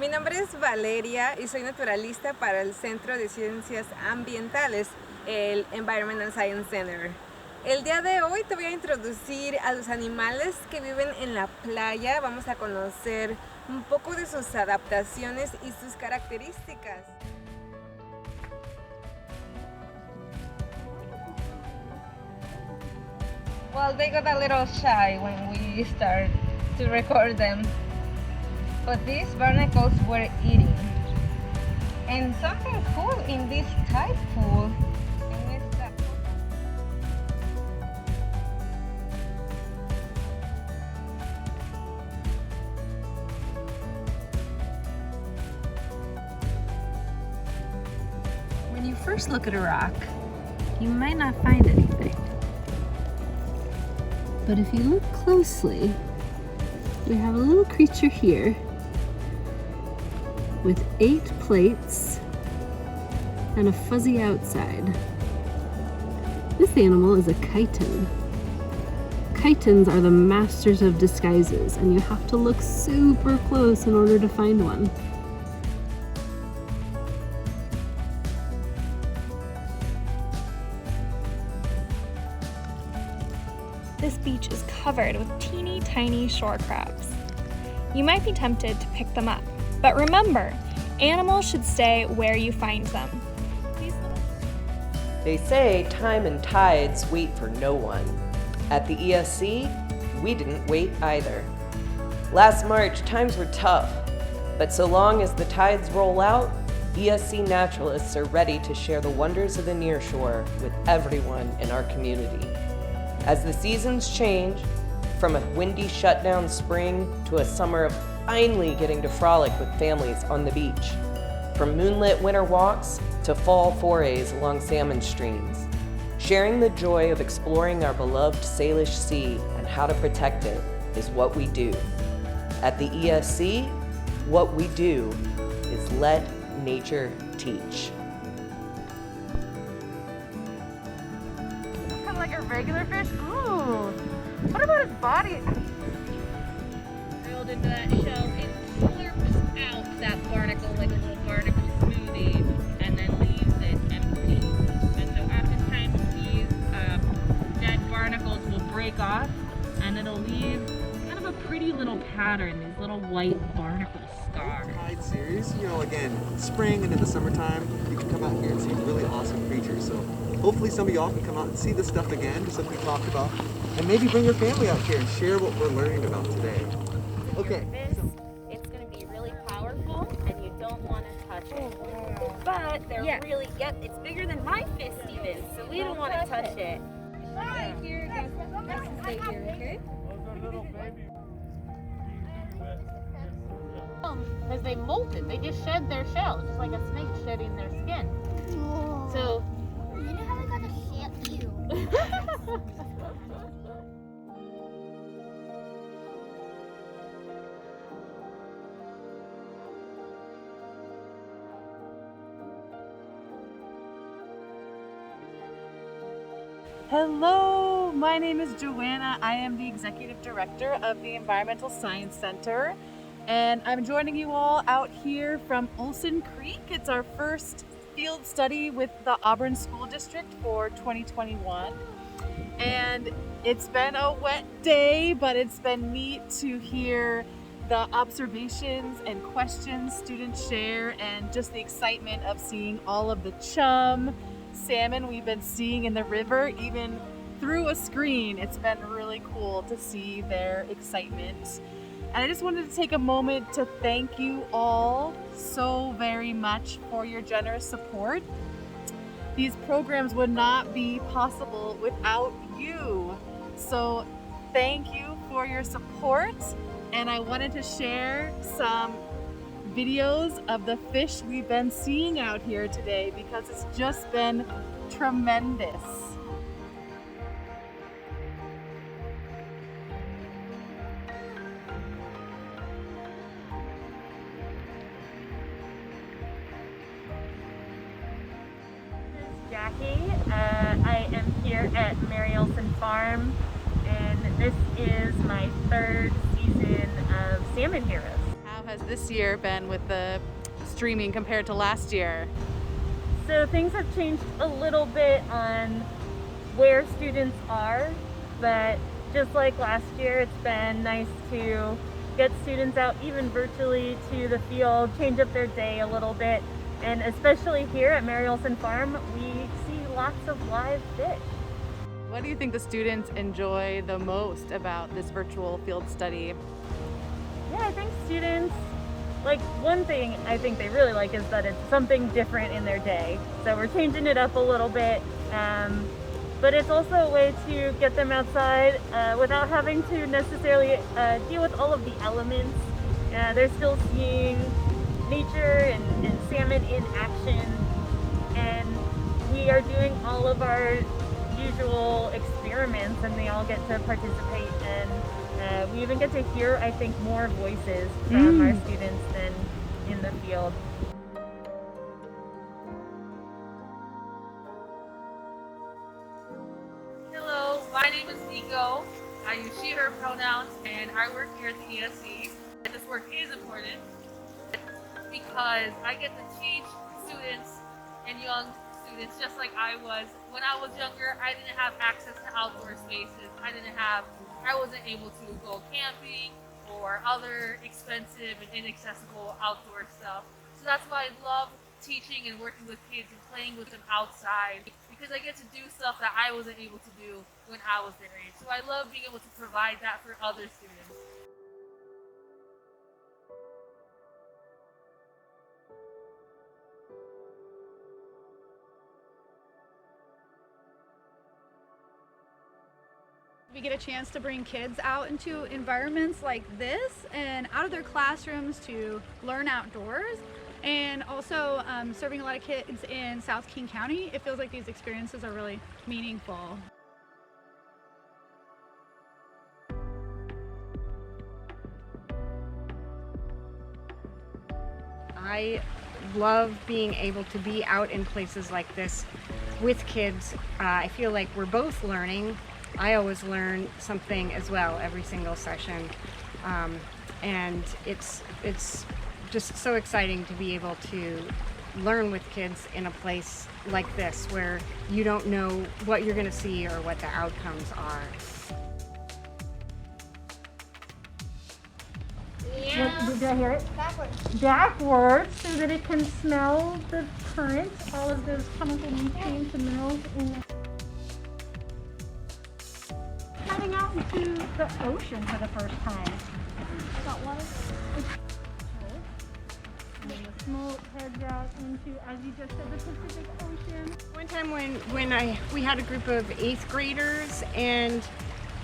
Mi nombre es Valeria y soy naturalista para el Centro de Ciencias Ambientales, el Environmental Science Center. El día de hoy te voy a introducir a los animales que viven en la playa. Vamos a conocer un poco de sus adaptaciones y sus características. Well, they got a little shy when we start to record them. But these barnacles were eating. And something cool in this tide pool. When you first look at a rock, you might not find anything. But if you look closely, we have a little creature here with 8 plates and a fuzzy outside. This animal is a chitin. Chitins are the masters of disguises, and you have to look super close in order to find one. This beach is covered with teeny tiny shore crabs. You might be tempted to pick them up, but remember, animals should stay where you find them. They say time and tides wait for no one. At the ESC, we didn't wait either. Last March, times were tough, but so long as the tides roll out, ESC naturalists are ready to share the wonders of the nearshore with everyone in our community. As the seasons change, from a windy shutdown spring to a summer of finally getting to frolic with families on the beach, from moonlit winter walks to fall forays along salmon streams, sharing the joy of exploring our beloved Salish Sea and how to protect it is what we do. At the ESC, what we do is let nature teach. Kind of like a regular fish. Ooh. What about his body? Drilled into that shell, it slurps out that barnacle like a little barnacle smoothie, and then leaves it empty. And so oftentimes these dead barnacles will break off, and it'll leave kind of a pretty little pattern, these little white barnacle scars. Tide series, again, spring and in the summertime, you can come out here and see really awesome creatures. So hopefully some of y'all can come out and see this stuff again, just like we talked about, and maybe bring your family out here and share what we're learning about today. Okay. It's going to be really powerful, and you don't want to touch it. But they're really, it's bigger than my fist even, so we don't want to touch it. Stay here, guys. Stay here, okay? Because they molted. They just shed their shell, just like a snake shedding their skin. So, you know how they got to shed you? hello, my name is Joanna. I am the Executive Director of the Environmental Science Center, and I'm joining you all out here from Olson Creek. It's our first field study with the Auburn School District for 2021. And it's been a wet day, but it's been neat to hear the observations and questions students share, and just the excitement of seeing all of the chum, salmon we've been seeing in the river, even through a screen. It's been really cool to see their excitement. And I just wanted to take a moment to thank you all so very much for your generous support. These programs would not be possible without you. So thank you for your support. And I wanted to share some videos of the fish we've been seeing out here today, because it's just been tremendous. Jackie. I am here at Mary Olson Farm, and this is my third season of Salmon Heroes. How has this year been with the streaming compared to last year? So things have changed a little bit on where students are, but just like last year, it's been nice to get students out even virtually to the field, change up their day a little bit. And especially here at Mary Olson Farm, we see lots of live fish. What do you think the students enjoy the most about this virtual field study? Yeah, I think students, like one thing I think they really like is that it's something different in their day. So we're changing it up a little bit, but it's also a way to get them outside without having to necessarily deal with all of the elements. They're still seeing nature and salmon in action, and we are doing all of our usual experiments, and they all get to participate, and we even get to hear, I think, more voices from our students than in the field. Hello, my name is Nico. I use she, her pronouns, and I work here at the ESC. This work is important because I get to teach students and young students just like I was. When I was younger, I didn't have access to outdoor spaces. I wasn't able to go camping or other expensive and inaccessible outdoor stuff. So that's why I love teaching and working with kids and playing with them outside, because I get to do stuff that I wasn't able to do when I was their age. So I love being able to provide that for other students. We get a chance to bring kids out into environments like this and out of their classrooms to learn outdoors, and also serving a lot of kids in South King County. It feels like these experiences are really meaningful. I love being able to be out in places like this with kids. I feel like we're both learning. I always learn something as well every single session, and it's just so exciting to be able to learn with kids in a place like this where you don't know what you're going to see or what the outcomes are. Did I hear it? Backwards. Backwards, so that it can smell the currents, all of those chemical nutrients and minerals in the heading out into the ocean for the first time. I got one. Smoke heads out into, as you just said, the Pacific Ocean. One time when we had a group of 8th graders and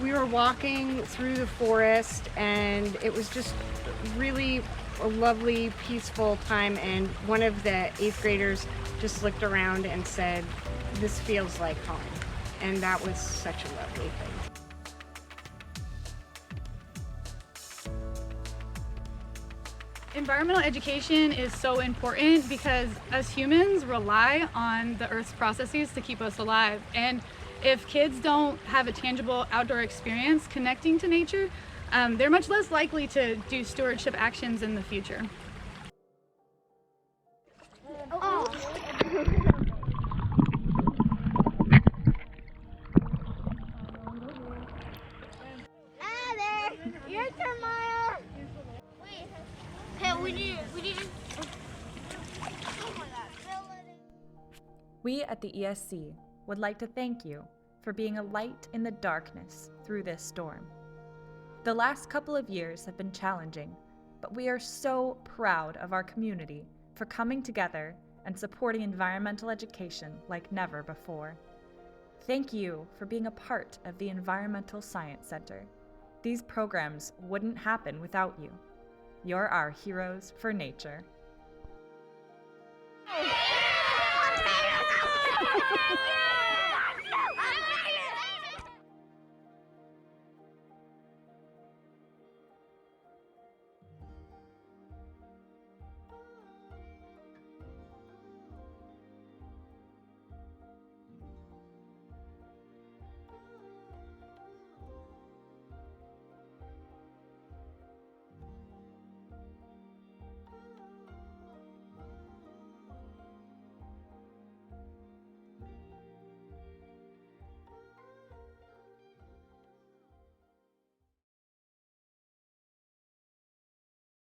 we were walking through the forest, and it was just really a lovely, peaceful time, and one of the 8th graders just looked around and said, "This feels like home." And that was such a lovely thing. Environmental education is so important because as humans rely on the Earth's processes to keep us alive. And if kids don't have a tangible outdoor experience connecting to nature, they're much less likely to do stewardship actions in the future. Oh. There. Your turn, Maya. Wait. Okay, we need. Oh my God. We at the ESC would like to thank you for being a light in the darkness through this storm. The last couple of years have been challenging, but we are so proud of our community for coming together and supporting environmental education like never before. Thank you for being a part of the Environmental Science Center. These programs wouldn't happen without you. You're our heroes for nature. Yeah!